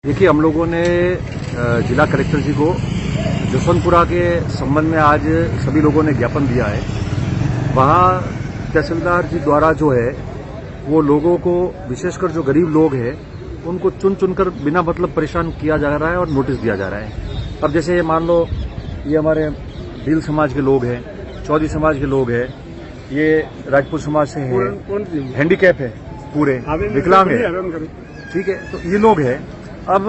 देखिए, हम लोगों ने जिला कलेक्टर जी को जसवंतपुरा के संबंध में आज सभी लोगों ने ज्ञापन दिया है। वहाँ तहसीलदार जी द्वारा जो है वो लोगों को, विशेषकर जो गरीब लोग हैं, उनको चुन चुनकर बिना मतलब परेशान किया जा रहा है और नोटिस दिया जा रहा है। अब जैसे मान लो ये हमारे भील समाज के लोग हैं, चौधरी समाज के लोग हैं, ये राजपूत समाज से हैं, हैंडीकैप है, पूरे विकलांग है, ठीक है। तो ये लोग हैं। अब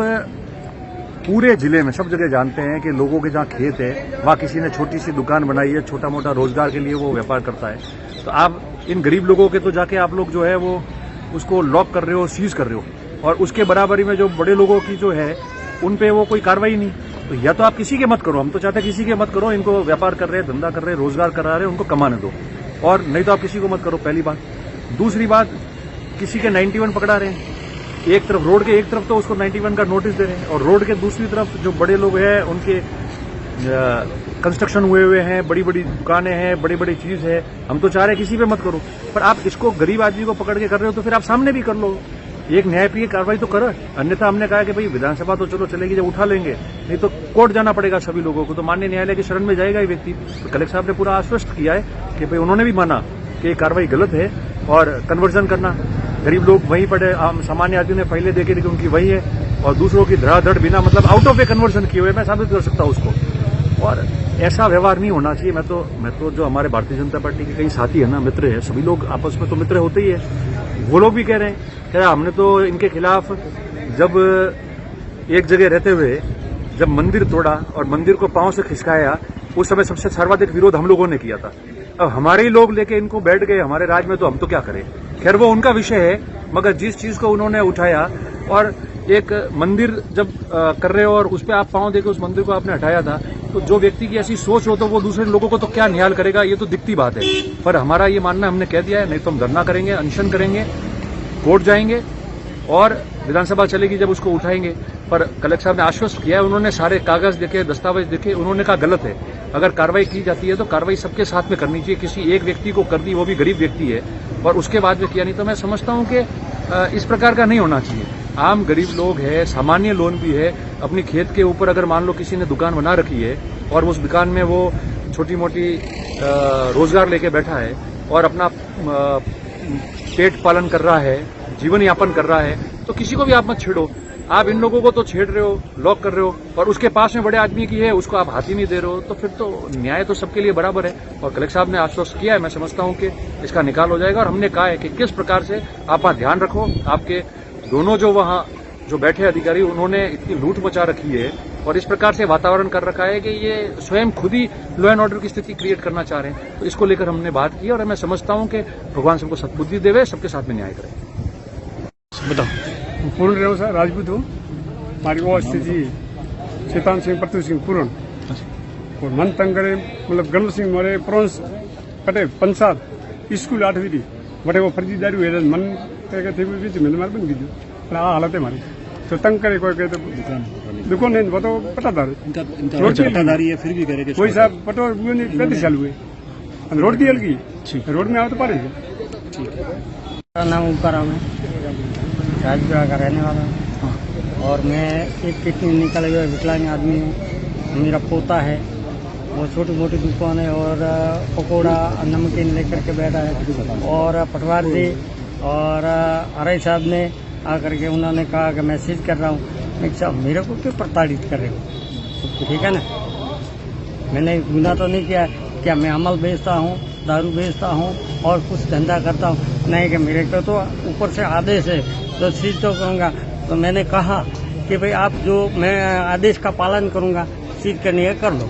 पूरे जिले में सब जगह जानते हैं कि लोगों के जहाँ खेत है वहाँ किसी ने छोटी सी दुकान बनाई है, छोटा मोटा रोजगार के लिए वो व्यापार करता है। तो आप इन गरीब लोगों के तो जाके आप लोग जो है वो उसको लॉक कर रहे हो, सीज कर रहे हो, और उसके बराबरी में जो बड़े लोगों की जो है उन पे वो कोई कार्रवाई नहीं। तो या तो आप किसी के मत करो, हम तो चाहते हैं किसी के मत करो, इनको व्यापार कर रहे हैं, धंधा कर रहे हैं, रोजगार करा रहे हैं, उनको कमाने दो, और नहीं तो आप किसी को मत करो, पहली बात। दूसरी बात, किसी के 91 पकड़ा रहे हैं, एक तरफ रोड के एक तरफ तो उसको 91 का नोटिस दे रहे हैं, और रोड के दूसरी तरफ जो बड़े लोग हैं उनके कंस्ट्रक्शन हुए हैं, बड़ी बड़ी दुकानें हैं, बड़ी बड़ी चीज है। हम तो चाह रहे हैं किसी पे मत करो, पर आप इसको गरीब आदमी को पकड़ के कर रहे हो तो फिर आप सामने भी कर लो, एक न्यायप्रिय कार्रवाई तो करो। अन्यथा हमने कहा कि भाई विधानसभा तो चलो चलेगी, जब उठा लेंगे, नहीं तो कोर्ट जाना पड़ेगा सभी लोगों को, तो माननीय न्यायालय की शरण में जाएगा ये व्यक्ति। तो कलेक्टर साहब ने पूरा आश्वस्त किया है कि भाई उन्होंने भी माना कि ये कार्रवाई गलत है, और कन्वर्जन करना, गरीब लोग वहीं पड़े, सामान्य आदमी ने पहले देखे कि उनकी वही है, और दूसरों की धड़ाधड़ बिना मतलब आउट ऑफ ए कन्वर्जन किए हुए, मैं साबित कर सकता हूं उसको। और ऐसा व्यवहार नहीं होना चाहिए। मैं तो जो हमारे भारतीय जनता पार्टी के कई साथी है ना, मित्र है, सभी लोग आपस में तो मित्र होते ही है, वो लोग भी कह रहे हैं कि हमने तो इनके खिलाफ जब एक जगह रहते हुए जब मंदिर तोड़ा और मंदिर को पांव से खिसकाया, उस समय सबसे सर्वाधिक विरोध हम लोगों ने किया था। अब हमारे ही लोग लेके इनको बैठ गए हमारे राज में, तो हम तो क्या करें। खैर वो उनका विषय है, मगर जिस चीज को उन्होंने उठाया, और एक मंदिर जब कर रहे हो और उस पर आप पांव देके उस मंदिर को आपने हटाया था, तो जो व्यक्ति की ऐसी सोच हो तो वो दूसरे लोगों को तो क्या निहाल करेगा, ये तो दिखती बात है। पर हमारा ये मानना हमने कह दिया है, नहीं तो हम धरना करेंगे, अनशन करेंगे, कोर्ट जाएंगे और विधानसभा चलेगी जब उसको उठाएंगे। पर कलेक्टर साहब ने आश्वस्त किया है, उन्होंने सारे कागज देखे, दस्तावेज देखे, उन्होंने कहा गलत है। अगर कार्रवाई की जाती है तो कार्रवाई सबके साथ में करनी चाहिए, किसी एक व्यक्ति को कर दी, वो भी गरीब व्यक्ति है, और उसके बाद में किया नहीं। तो मैं समझता हूं कि इस प्रकार का नहीं होना चाहिए। आम गरीब लोग है, सामान्य लोन भी है, अपनी खेत के ऊपर अगर मान लो किसी ने दुकान बना रखी है और उस दुकान में वो छोटी मोटी रोजगार लेके बैठा है और अपना पेट पालन कर रहा है, जीवन यापन कर रहा है, तो किसी को भी आप मत छेड़ो। आप इन लोगों को तो छेड़ रहे हो, लॉक कर रहे हो, और उसके पास में बड़े आदमी की है उसको आप हाथ ही नहीं दे रहे हो, तो फिर तो न्याय तो सबके लिए बराबर है। और कलेक्टर साहब ने आश्वस्त किया है, मैं समझता हूं कि इसका निकाल हो जाएगा। और हमने कहा है कि किस प्रकार से आप वहां ध्यान रखो, आपके दोनों जो वहां जो बैठे अधिकारी, उन्होंने इतनी लूट मचा रखी है और इस प्रकार से वातावरण कर रखा है कि ये स्वयं खुद ही लॉ एंड ऑर्डर की स्थिति क्रिएट करना चाह रहे हैं। तो इसको लेकर हमने बात की, और मैं समझता हूं कि भगवान सबको सद्बुद्धि देवे, सबके साथ में न्याय करे। बताओ। पूर्ण रेवसा राजपूत हूँ, हमारी वो स्थिति शैतान सिंह प्रतु सिंह पूर्ण और मन तंग करे, मतलब गणल सिंह मोरे प्रोंस कटे पंचायत स्कूल 8वीं थी बटे वो फर्जीदारी हुए मन कहे थे मैंने मार बन कीजिए, पर आ हालत है हमारी। तो तंग करे कोई कहते दुकान नहीं, वो तो पट्टादार पट्टादारी है, फिर भी करे वही साहब पटो 35 साल हुए, रोड की हल्की रोड में आओ तो पारे। मेरा नाम उकाराम है, राजपुरा का रहने वाला हूँ, और मैं एक किडनी निकल गया विकलांग आदमी हूँ। मेरा पोता है, वो छोटी मोटी दुकान है और पकौड़ा नमकीन लेकर के बैठा है। और पटवार जी और आरआई साहब ने आकर के उन्होंने कहा कि मैं सीज कर रहा हूँ। मैं साहब मेरे को क्यों प्रताड़ित कर रहे हो, ठीक है ना, मैंने गुनाह तो नहीं किया। क्या मैं अमल बेचता हूँ, दारू बेचता हूँ और कुछ धंधा करता हूँ? नहीं, कि मेरे को तो ऊपर से आदेश है तो सीज तो करूँगा। तो मैंने कहा कि भाई आप जो मैं आदेश का पालन करूँगा, सीज करनी है कर लो।